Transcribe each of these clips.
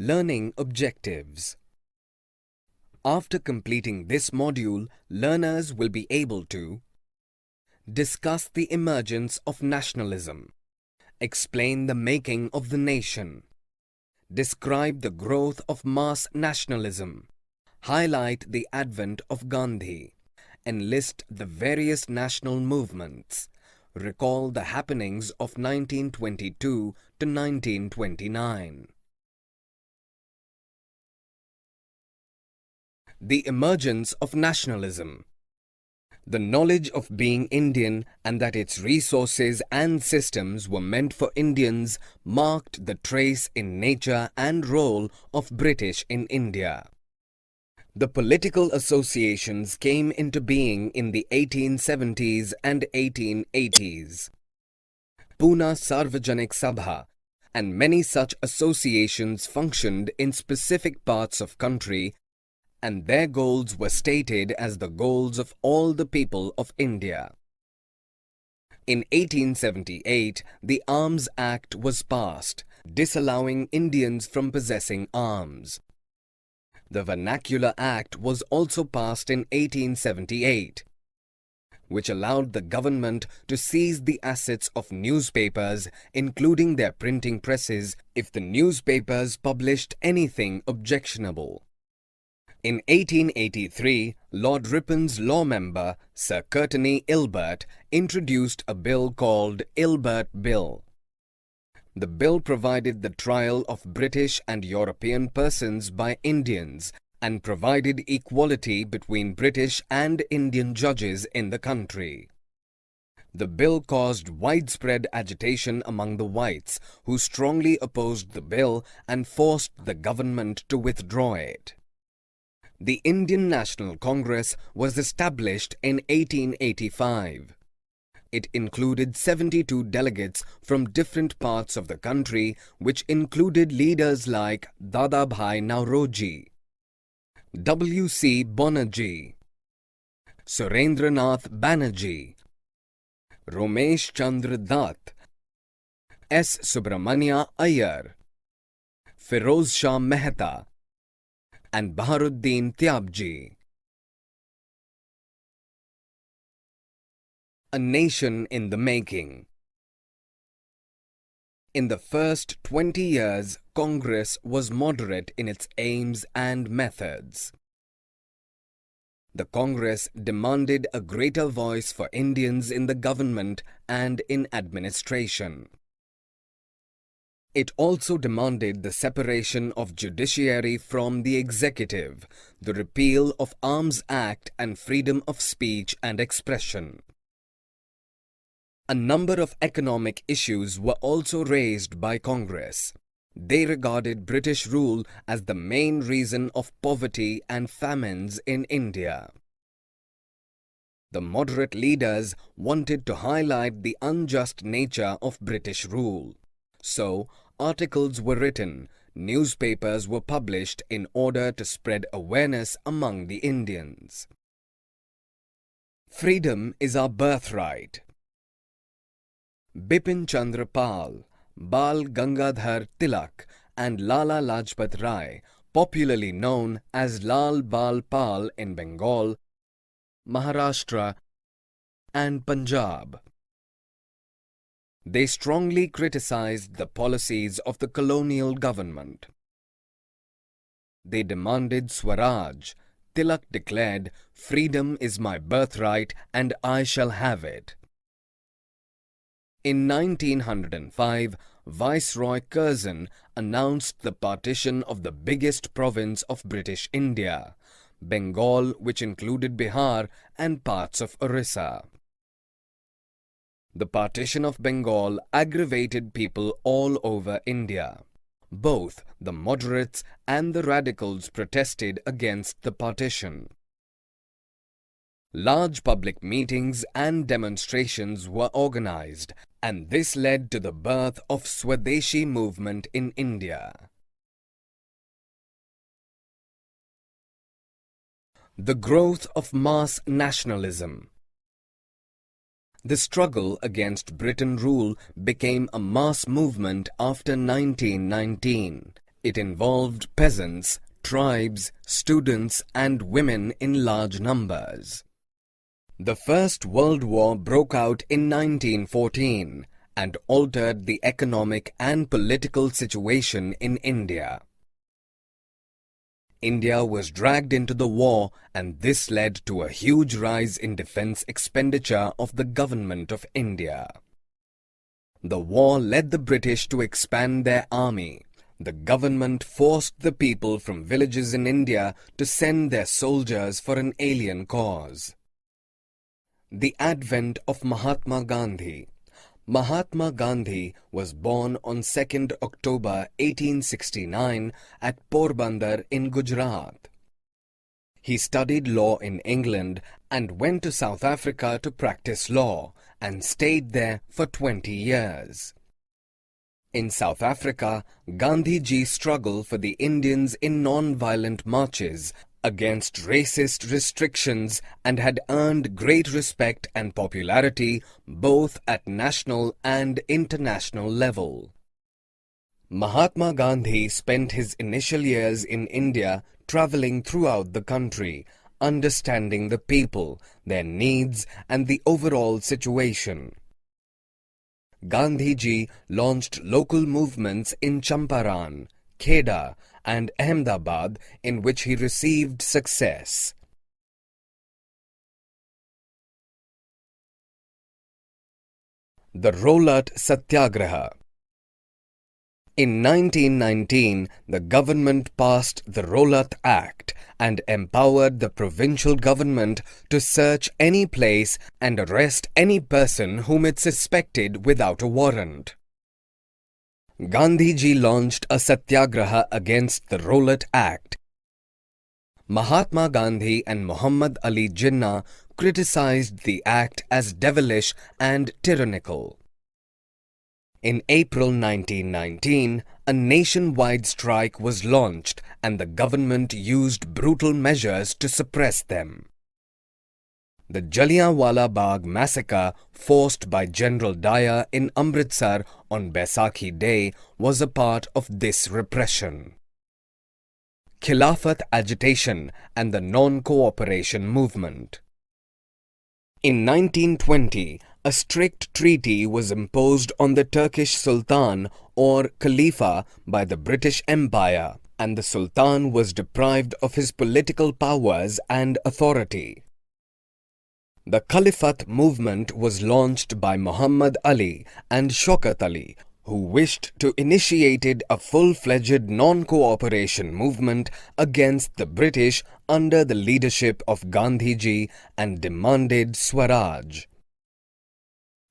Learning objectives. After completing this module, learners will be able to discuss the emergence of nationalism, explain the making of the nation, describe the growth of mass nationalism, highlight the advent of Gandhi, enlist the various national movements, recall the happenings of 1922 to 1929. The emergence of nationalism. The knowledge of being Indian and that its resources and systems were meant for Indians marked the trace in nature and role of British in India. The political associations came into being in the 1870s and 1880s. Pune Sarvajanik Sabha and many such associations functioned in specific parts of country, and their goals were stated as the goals of all the people of India. In 1878, the Arms Act was passed, disallowing Indians from possessing arms. The Vernacular Act was also passed in 1878, which allowed the government to seize the assets of newspapers, including their printing presses, if the newspapers published anything objectionable. In 1883, Lord Ripon's law member, Sir Courtenay Ilbert, introduced a bill called Ilbert Bill. The bill provided the trial of British and European persons by Indians and provided equality between British and Indian judges in the country. The bill caused widespread agitation among the whites, who strongly opposed the bill and forced the government to withdraw it. The Indian National Congress was established in 1885. It included 72 delegates from different parts of the country, which included leaders like Dadabhai Nauroji, W.C. Banerjee, Surendranath Banerjee, Romesh Chandra Dutt, S. Subramania Iyer, Firoz Shah Mehta, and Baharuddin Tyabji. A nation in the making. In the first 20 years, Congress was moderate in its aims and methods. The Congress demanded a greater voice for Indians in the government and in administration. It also demanded the separation of judiciary from the executive, the repeal of Arms Act and freedom of speech and expression. A number of economic issues were also raised by Congress. They regarded British rule as the main reason of poverty and famines in India. The moderate leaders wanted to highlight the unjust nature of British rule. So, articles were written, newspapers were published in order to spread awareness among the Indians. Freedom is our birthright. Bipin Chandra Pal, Bal Gangadhar Tilak and Lala Lajpat Rai, popularly known as Lal Bal Pal in Bengal, Maharashtra and Punjab. They strongly criticized the policies of the colonial government. They demanded Swaraj. Tilak declared, "Freedom is my birthright and I shall have it." In 1905, Viceroy Curzon announced the partition of the biggest province of British India, Bengal, which included Bihar and parts of Orissa. The partition of Bengal aggravated people all over India. Both the moderates and the radicals protested against the partition. Large public meetings and demonstrations were organized, and this led to the birth of Swadeshi movement in India. The growth of mass nationalism. The struggle against Britain rule became a mass movement after 1919. It involved peasants, tribes, students, and women in large numbers. The First World War broke out in 1914 and altered the economic and political situation in India. India was dragged into the war, and this led to a huge rise in defense expenditure of the Government of India. The war led the British to expand their army. The government forced the people from villages in India to send their soldiers for an alien cause. The advent of Mahatma Gandhi. Mahatma Gandhi was born on 2nd October 1869 at Porbandar in Gujarat. He studied law in England and went to South Africa to practice law and stayed there for 20 years. In South Africa, Gandhiji struggled for the Indians in non-violent marches against racist restrictions and had earned great respect and popularity both at national and international level. Mahatma Gandhi spent his initial years in India traveling throughout the country, understanding the people, their needs, and the overall situation. Gandhiji launched local movements in Champaran, Kheda, and Ahmedabad in which he received success. The Rolat Satyagraha. In 1919, the government passed the Rolat Act and empowered the provincial government to search any place and arrest any person whom it suspected without a warrant. Gandhiji launched a satyagraha against the Rolat Act. Mahatma Gandhi and Muhammad Ali Jinnah criticized the act as devilish and tyrannical. In April 1919, a nationwide strike was launched and the government used brutal measures to suppress them. The Jallianwala Bagh massacre forced by General Dyer in Amritsar on Baisakhi Day was a part of this repression. Khilafat agitation and the non-cooperation movement. In 1920, a strict treaty was imposed on the Turkish Sultan or Khalifa by the British Empire, and the Sultan was deprived of his political powers and authority. The Caliphate movement was launched by Muhammad Ali and Shaukat Ali, who wished to initiate a full-fledged non-cooperation movement against the British under the leadership of Gandhiji and demanded Swaraj.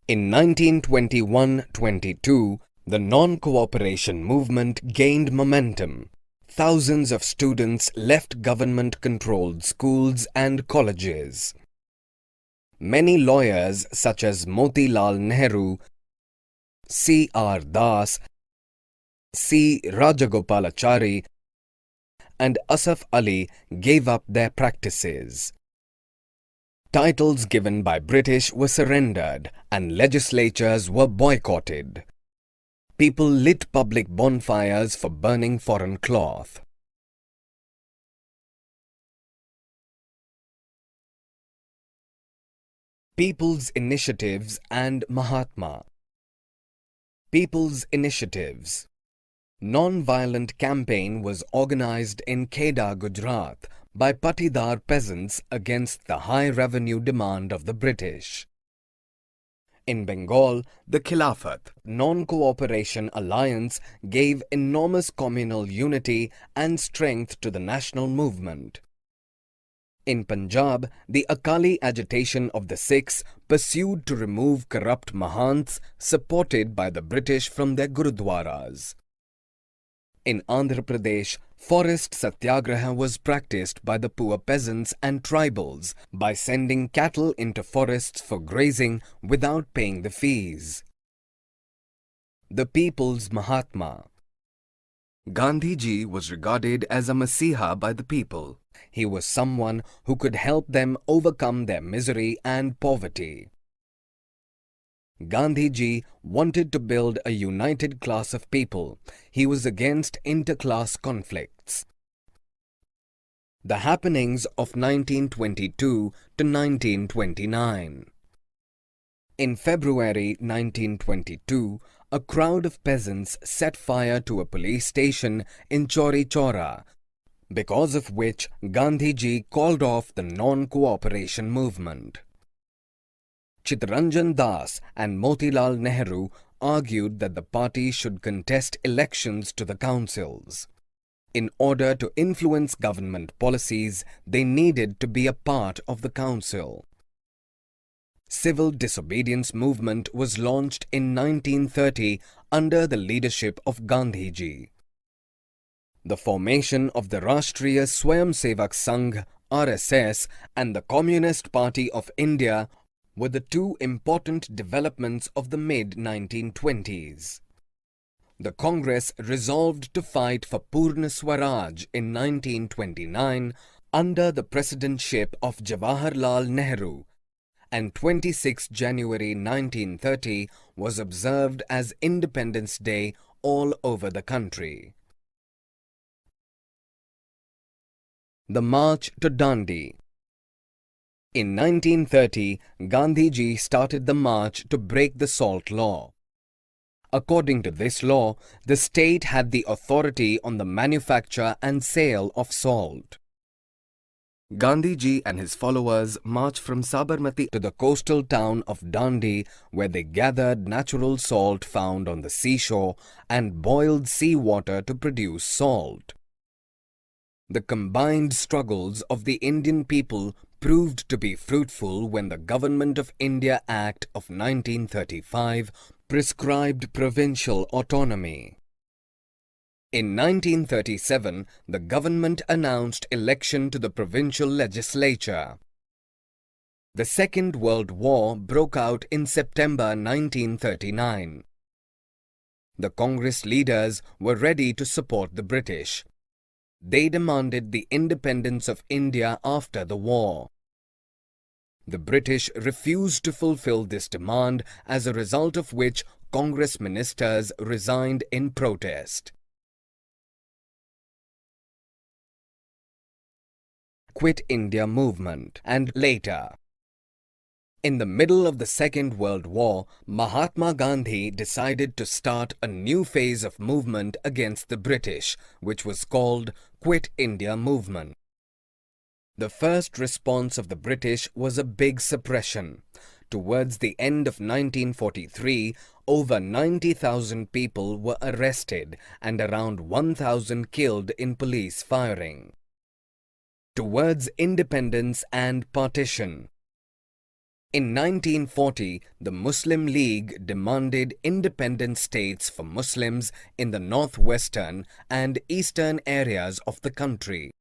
In 1921-22, the non-cooperation movement gained momentum. Thousands of students left government-controlled schools and colleges. Many lawyers such as Motilal Nehru, C.R. Das, C. Rajagopalachari, and Asaf Ali gave up their practices. Titles given by British were surrendered and legislatures were boycotted. People lit public bonfires for burning foreign cloth. People's Initiatives and Mahatma. People's Initiatives. Non-violent campaign was organized in Kheda, Gujarat by Patidar peasants against the high revenue demand of the British. In Bengal, the Khilafat Non-Cooperation Alliance gave enormous communal unity and strength to the national movement. In Punjab, the Akali agitation of the Sikhs pursued to remove corrupt Mahants supported by the British from their Gurudwaras. In Andhra Pradesh, forest satyagraha was practiced by the poor peasants and tribals by sending cattle into forests for grazing without paying the fees. The People's Mahatma. Gandhiji was regarded as a Messiah by the people. He was someone who could help them overcome their misery and poverty. Gandhiji wanted to build a united class of people. He was against interclass conflicts. The happenings of 1922 to 1929. In February 1922, a crowd of peasants set fire to a police station in Chauri Chaura, because of which Gandhiji called off the non-cooperation movement. Chittaranjan Das and Motilal Nehru argued that the party should contest elections to the councils. In order to influence government policies, they needed to be a part of the council. Civil disobedience movement was launched in 1930 under the leadership of Gandhiji. The formation of the Rashtriya Swayamsevak Sangh (RSS) and the Communist Party of India were the two important developments of the mid-1920s. The Congress resolved to fight for Purna Swaraj in 1929 under the presidentship of Jawaharlal Nehru, and 26 January 1930 was observed as Independence Day all over the country. The March to Dandi. In 1930, Gandhiji started the march to break the salt law. According to this law, the state had the authority on the manufacture and sale of salt. Gandhiji and his followers marched from Sabarmati to the coastal town of Dandi, where they gathered natural salt found on the seashore and boiled seawater to produce salt. The combined struggles of the Indian people proved to be fruitful when the Government of India Act of 1935 prescribed provincial autonomy. In 1937, the government announced election to the provincial legislature. The Second World War broke out in September 1939. The Congress leaders were ready to support the British. They demanded the independence of India after the war. The British refused to fulfill this demand, as a result of which Congress ministers resigned in protest. Quit India movement, and later. In the middle of the Second World War, Mahatma Gandhi decided to start a new phase of movement against the British, which was called Quit India movement. The first response of the British was a big suppression. Towards the end of 1943, over 90,000 people were arrested and around 1,000 killed in police firing. Towards independence and partition. In 1940, the Muslim League demanded independent states for Muslims in the northwestern and eastern areas of the country.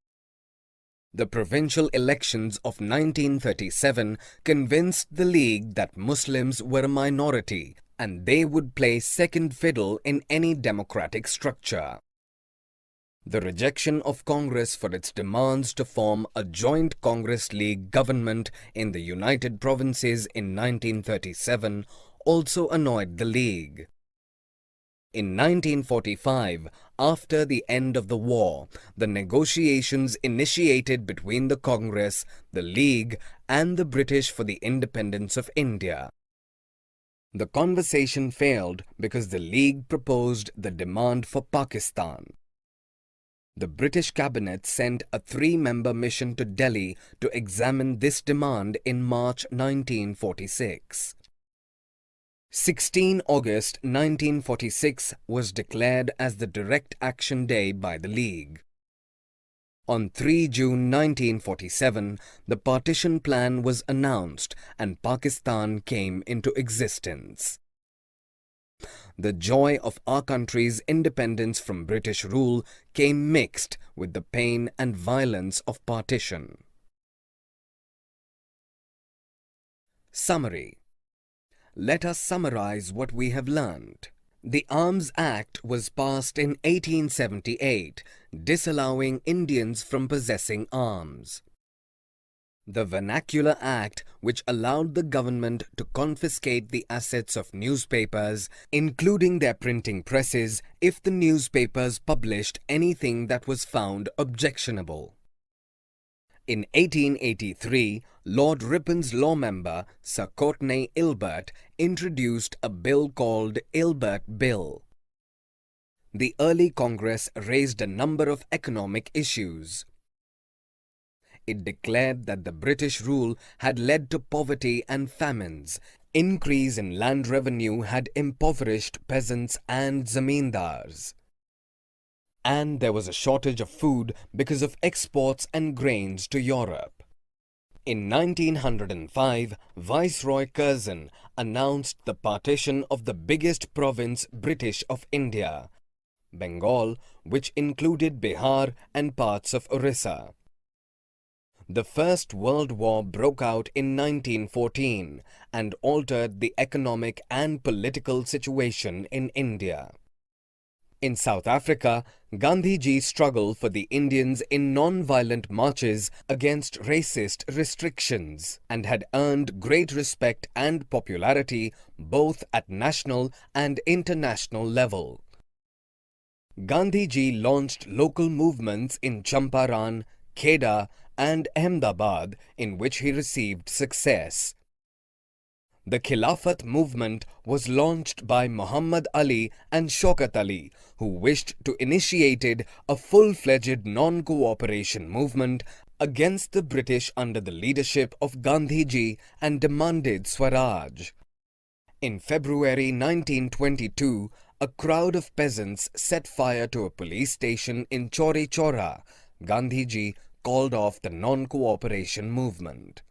The provincial elections of 1937 convinced the League that Muslims were a minority and they would play second fiddle in any democratic structure. The rejection of Congress for its demands to form a joint Congress-League government in the United Provinces in 1937 also annoyed the League. In 1945, after the end of the war, the negotiations initiated between the Congress, the League, and the British for the independence of India. The conversation failed because the League proposed the demand for Pakistan. The British cabinet sent a 3-member mission to Delhi to examine this demand in March 1946. 16 August 1946 was declared as the Direct Action Day by the League. On 3 June 1947, the partition plan was announced and Pakistan came into existence. The joy of our country's independence from British rule came mixed with the pain and violence of partition. Summary. Let us summarize what we have learned. The Arms Act was passed in 1878, disallowing Indians from possessing arms. The Vernacular Act, which allowed the government to confiscate the assets of newspapers, including their printing presses, if the newspapers published anything that was found objectionable. In 1883, Lord Ripon's law member, Sir Courtenay Ilbert, introduced a bill called Ilbert Bill. The early Congress raised a number of economic issues. It declared that the British rule had led to poverty and famines. Increase in land revenue had impoverished peasants and zamindars. And there was a shortage of food because of exports and grains to Europe. In 1905, Viceroy Curzon announced the partition of the biggest province British of India, Bengal, which included Bihar and parts of Orissa. The First World War broke out in 1914 and altered the economic and political situation in India. In South Africa, Gandhiji struggled for the Indians in non-violent marches against racist restrictions and had earned great respect and popularity both at national and international level. Gandhiji launched local movements in Champaran, Kheda, and Ahmedabad, in which he received success. The Khilafat movement was launched by Muhammad Ali and Shaukat Ali, who wished to initiate a full-fledged non-cooperation movement against the British under the leadership of Gandhiji and demanded Swaraj. In February 1922, a crowd of peasants set fire to a police station in Chauri Chaura. Gandhiji called off the non-cooperation movement.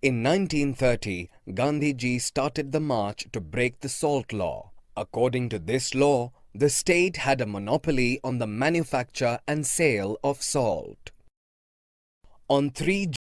In 1930, Gandhiji started the march to break the salt law. According to this law, the state had a monopoly on the manufacture and sale of salt. On 3